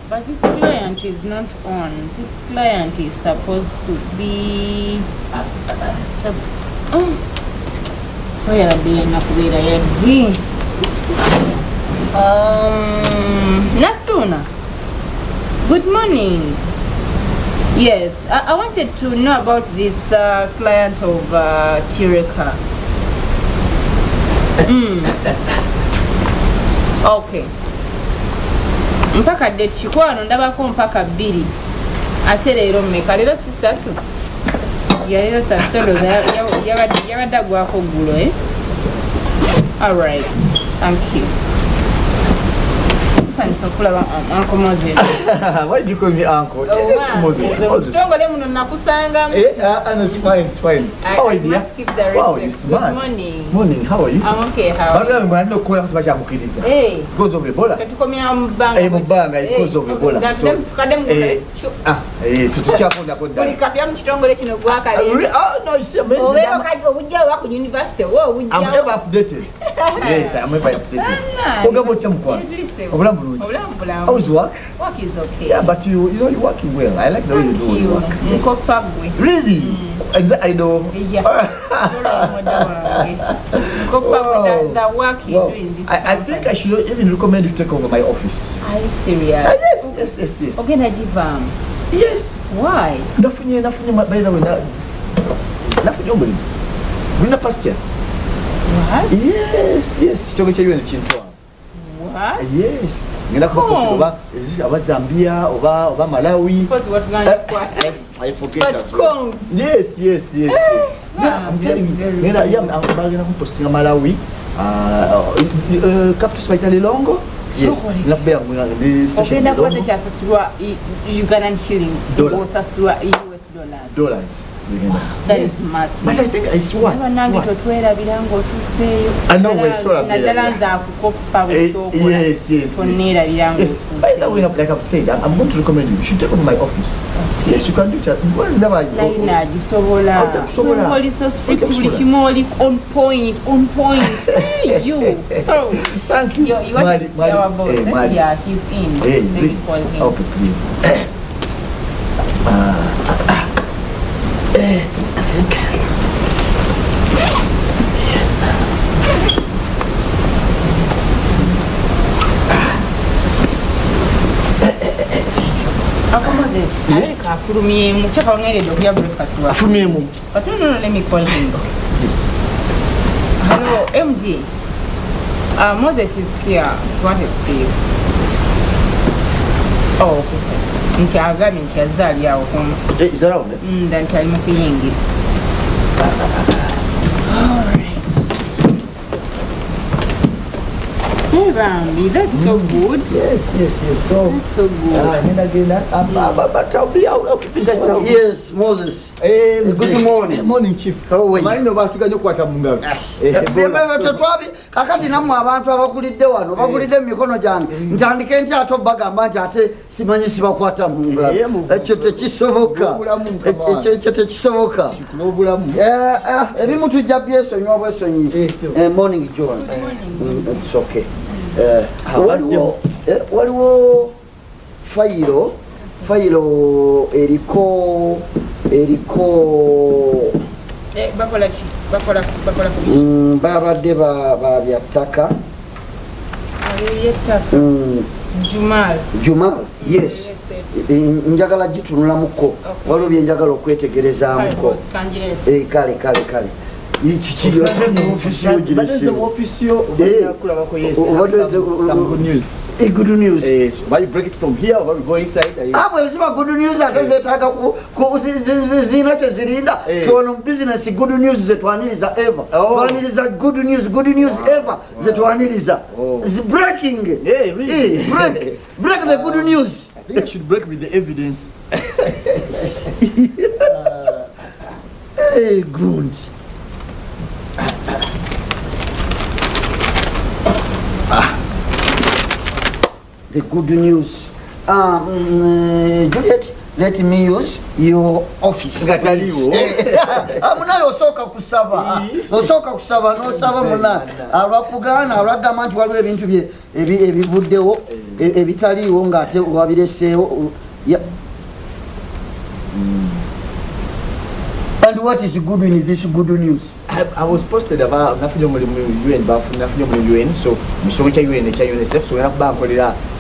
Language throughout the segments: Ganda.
But this client is not on. This client is supposed to be. Where are they? Nasuna. Good morning. Yes, I wanted to know about this client of Chireka. Okay. Mpaka date chikwano ndabako mpaka 2 ate leero mmeka leero si 3 ya leero 3 yabadagwako ggulo all right, thank you. Uncle Moses. Why do you call me uncle? Yes, Moses. It's fine, it's fine. How are you, dear? Wow, you're smart. Good morning. Morning, how are you? I'm okay, how are you? Hey. Because of Ebola. Mubanga, because of Ebola. No, it's amazing. I'm ever updated. Yes, I'm ever updated. How is work? Work is okay. Yeah, but you're working well. I like the way you do your work. Yes. Really? I know. The work you're doing this I think I should even recommend you to take over my office. Are you serious? Yes. Okay, Najivam. Yes. Why? Nafunye, by the way, nafunye omulimu. Wina pasture. What? Yes. Chitogo cha yuwe chintwa. What? Yes. Ngenda kuposti oba Zambia, oba Malawi. Because what I forget as well. Yes. Yeah, I'm telling you. I'm going to post in Malawi. Capital Spital Longo. Yes. The station. Ugandan shilling. US dollars. That is massive. But I think it's what? I know it's so yes. By the way, like I've said, I'm going to recommend you should take over my office. Okay. Yes, you can do that. Whenever on point. Hey, you. Thank you. You want to see our boss? Yeah, he's in. Hey, let me call him. Okay, please. Yes. But no, let me call him. Yes. Hello, MD. Moses is here. He wanted to see you. Oh, okay, sir. Is around it? Then tell me feeling it. Alright. Hey Bambi, that's so good. Yes. So that's so good. But I'll be out. Yes, Moses. Good morning. Morning, Chief. How are you? Mind about to go to Omugagga. Kakati namwe abantu abakulidde wano bakulidde mikono gyange ntandike ntya ato bagamba nti ate simanyi sibakwata mu ngalo ekyo tekisoboka ebimu tujja byesonyiwa bwesonyi morning John. It's okay. Waliwo fayiro eriko babadde babya ttaka Jumal, yes. Njagala gitunulamuko waliwo byenjagala okwetegerezaamuko kale some good news. Good news. Why you break it from here or we go inside? Good news atezetaga zina kyezirinda twono business good news zetwaniriza ever twaniriza good news ever zetwaniriza breaking break the good news. I think I should break with the evidence. Good. The good news. Juliet, let me use your office. Munayo osoka kusaba. Osoka kusaba n'osaba muna. Alwakugaana alwagamba nti waliwo ebintu bye ebivuddewo ebitaliiwo ng'ate wabireseewo. And what is good in this good news? I was posted about nothing UN, but nothing UN. So, Mission UN, UNICEF, so we have bank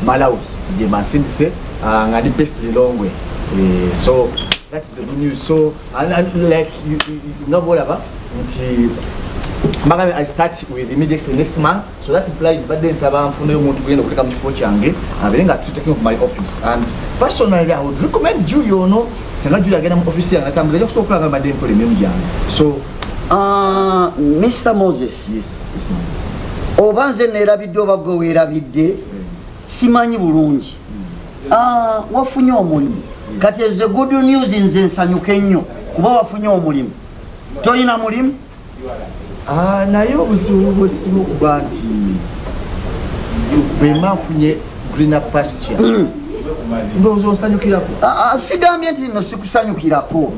Malawi. The man say, and the best the long way. So that's the good news. So, and like you know whatever. I start with immediately next month. So that implies, but then Sabah for no one to go to come to Changi. I think I'm taking my office. And personally, I would recommend you, you know, send you again office and I'm just so proud of my name for the So. Mr. Moses, yes, ma'am. Obanze nerabidde obago werabidde simanyi bulungi. Wafunye omulimu. Kati eze good news nze nsanyuke nnyo kuba wafunye omulimu. Toyina mulimu? Naye obuzibu bwesimu kuba nti bwe mafunye greener pasture. Ndowooza onsanyukirako. Sigambye nti nno sikusanyukirako.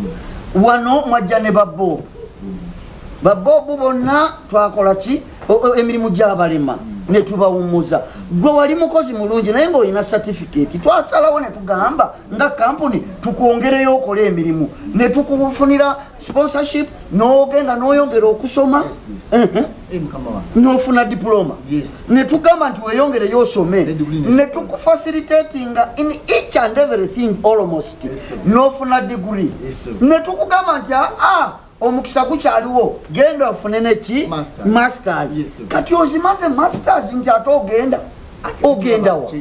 Wano mwajja ne babbo. Babobu bonna twakola ki emirimu gy'abalema ne tubawummuza. Gwe wali mukozi mulungi naye ng'olina certificate. Twasalawo ne tugamba nga kampuni tukwongereyo okola emirimu ne tukufunira sponsorship n'ogenda n'oyongera okusoma n'ofuna diploma. Ne tugamba nti weeyongereyo osome ne tukufacilitatinga in each and everything almost n'ofuna degree. Ne tukugamba nti omukisa gukyaliwo genda ofune neki masters. Kati ozimaze masters nti ate ogendawo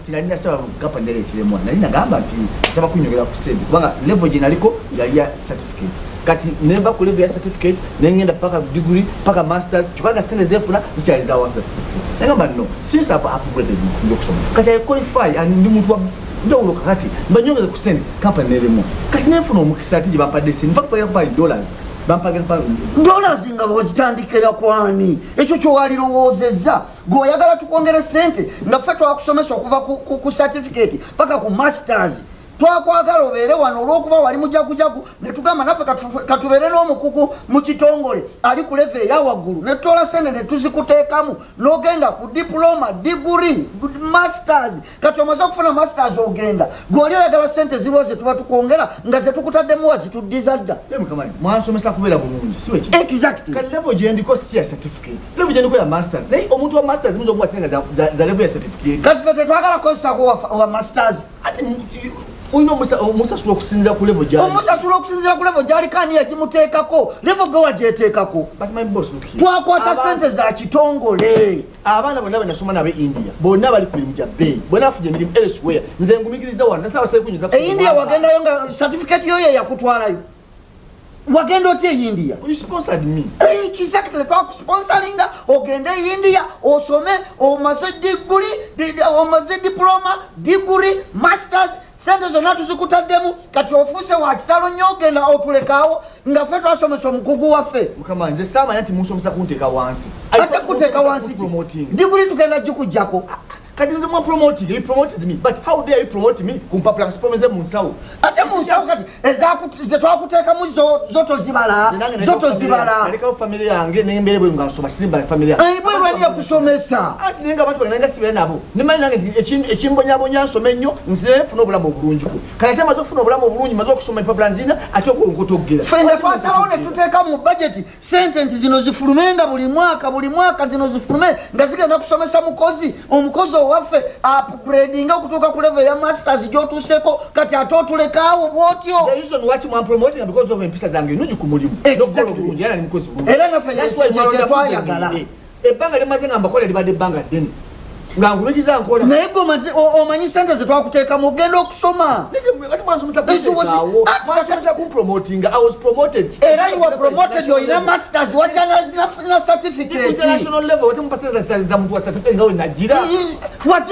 kinalina saba kapandere ekiremwa nali nagamba nti asaba kunyogera ku sente kubanga level gye naliko yali ya certificate. Kati nemba ku level ya certificate nengenda paka degree paka masters kyokka sente zefuna zikyaliza wa certificate. Nagamba no since I've upgraded ndokusoma kati I qualify and ndi muntu ndowulo kakati mbanyongeza ku sente kampani neremwa kati nenfuna omukisa ati gye bampadde sente mpaka kubayo $5 dollars nga wazitandikira kwani ekyo kyowalirowoozezza gweoyagala tukwongere sente nga ffe twakusomesa okuva ku certificate paka ku masters. Twakwagala obeere wano olw'okuba wali mujagujagu ne tugamba naffe katubeere n'omukugu mu kitongole ali ku level eya waggulu ne tutola sente ne tuzikuteekamu n'ogenda ku diploma degree masters. Kati omaze okufuna masters ogenda gw'oli oyagala sente ziriwo ze tuba tukwongera nga ze tukutaddemu wazituddiza dda. Mwansomesa kubeera bulungi si weki? Exactly. Kati level gye ndiko si ya certificate. Level gye ndiko ya masters. Naye omuntu wa masters muyinza okuwa sente za level ya certificate. Kati ffe tetwagala kozesako wa masters. Uino omusasula okusinzira ku level gyali. Omusasula okusinzira ku level gyali kani yagimuteekako. Level gwe wagyeteekako. But my boss look here. Twakwata sente za kitongole. Abaana bonna banasoma nabe India. Bonna bali ku mirimu gya bay. Bonna afuje emirimu elsewhere. Nze ngumikiriza wano. Nasaba sale kunyuza. India wagendayo nga certificate yoyo yakutwalayo. Wagenda otya India? You sponsored me. Exactly. Twakusponsoringa ogende India osome omaze degree omaze diploma degree masters. Sente zonna tuzikutaddemu kati ofuuse wa kitalo nnyo ogenda otulekaawo nga ffe twasomesa omukugu waffe. Mukama nze saamanya nti musomesa kunteeka wansi. Ate kuteeka wansi diguli tugenda gikugjako. Kati nze mwa promoting, you promoted me. But how dare you promote me kumpapula nsipromenze mu nsawo? Ate mu nsawo kati ze twakuteekamu zo tozibala. Zo tozibala. Nalekawo family yange n'embeere bwe nga nsoma simba family yange. Bwe lwani yakusomesa? Ati nenga abantu bagenda sibeera nabo. Nimanyi nange nti ekimbonyabonya nsome nnyo nze nfuna obulamu obulungi. Kati ate maze okufuna obulamu obulungi maze okusoma empapula nzina ate okutogera. Fenda twasalawo ne tuteeka mu budget sente nti zino zifulumenga buli mwaka zino zifulume nga zigenda kusomesa omukozi waffe upgrading okutuuka ku level ya masters gy'otuuseko kati ate otulekaawo bw'otyo. The reason why I'm promoting because of empisa zange nnungi ku mulimu. Exactly. Era naffe twayagala. Ebbanga limaze nga mbakola libadde ebbanga ddene. Nga nkulugiza nkola. Naye gwe omanyi sente ze twakuteekamu ogenda okusoma. Ati mwansomesa kuteekaawo. Mwansomesa kumpromoting. I was promoted. Era you were promoted olina masters wajja na certificate. International level wate mupasa za muntu wa certificate nga we nagira.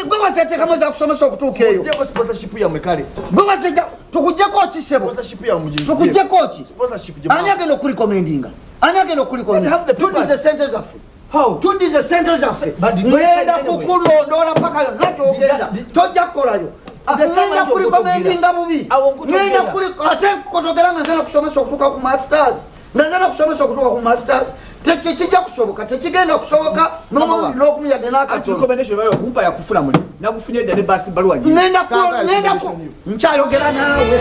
Gwe wazeteekamu za kusomesa okutuuka eyo. Ozieko sponsorship ya mwekale. Gwe wazejja tukuggyeko ki sebo? Sponsorship ya mujinzi. Tukuggyeko ki? Sponsorship. Ani agenda okurecommendinga? Ani agenda okurecommendinga? Tuddize sente zaffe. How? Tuddize sente zaffe. Ngenda kukulondoola mpaka yonna gy'ogenda. Tojja kukolayo. ngenda kuli komendinga bubi ngenda kuli ate kotogera nga nzena kusomesa okutuuka ku masters nga nzena kusomesa okutuuka ku masters tekijja kusoboka tekigenda kusoboka n'okumuyadde n'akatokumpa yakufuna muli nakufunye edda ne basi baluwa nkyayogera naawe